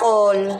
Apple.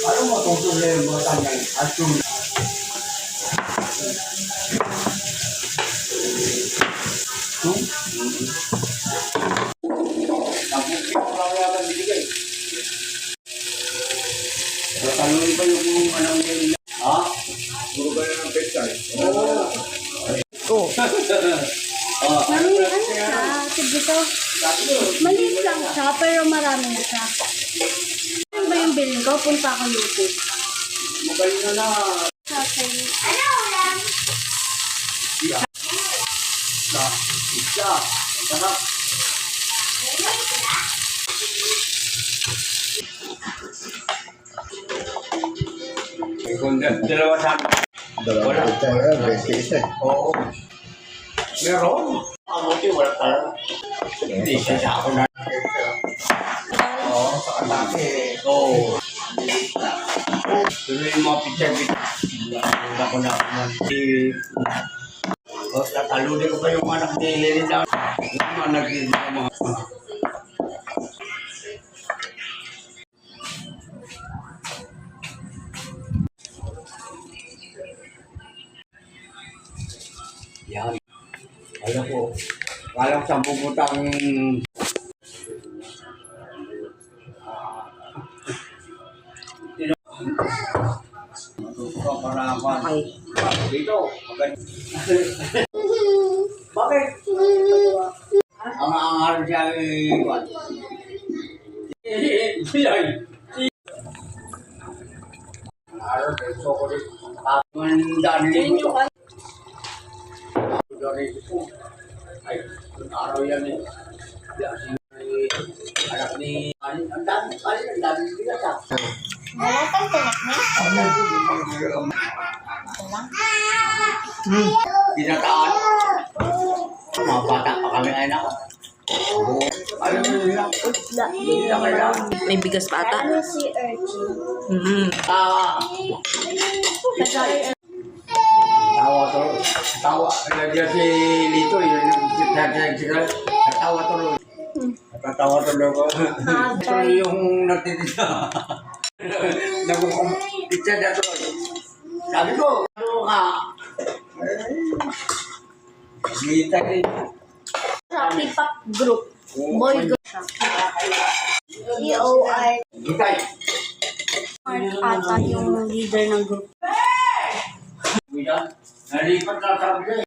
Ano mo itong problema sa kanyang asyong? Tapos ko lang yata binigay. Tatanungin pa yung anong nila. Ha? Puro ba yan ang pechay? Oo. Mami, ano siya? Dito. Maliit lang siya, pero marami na siya. Ano ba yung bilhin ko? Punta ako YouTube. Magaling na na. Ano ulam? Isa. Sarap. Kung dalawa sa Dalawa tayo, 21. oo. Meron. Abuti, wala pala. Hindi siya sa ako na. Oo, sa kalaki. Oo. Tuloy yung mga picture-picture. Hindi ako na naman. O, tataluli ko pa yung anak ni Lelina. Yung anak ni mga. Yan. Alam ko. Alam ko 10 butang Okay. dito. Bakit? Ang angar siya ay what? Araw beso ko rin. Ang dami dito. Ay, araw yan eh. Anak ni ang dami bigat ah. Wala kang tinik mo? Pinataan. Mga bata pa kami ay nako. Ano lang? Hindi na kailangan. May bigas pa ata. Ano si Urchin? Tawa to. Tawa. Nandiyan si Lito. Yun yung natawa tuloy. Natatawa tuloy ko. Ito yung nagtitinda. Nagkukumpitsa na to. Sabi ko, ano ka? Gita rin. Shopee Pop Group. Boy group siya. C-O-R. Gitay. Mark ata yung leader ng group. Nalipat na sabi niya.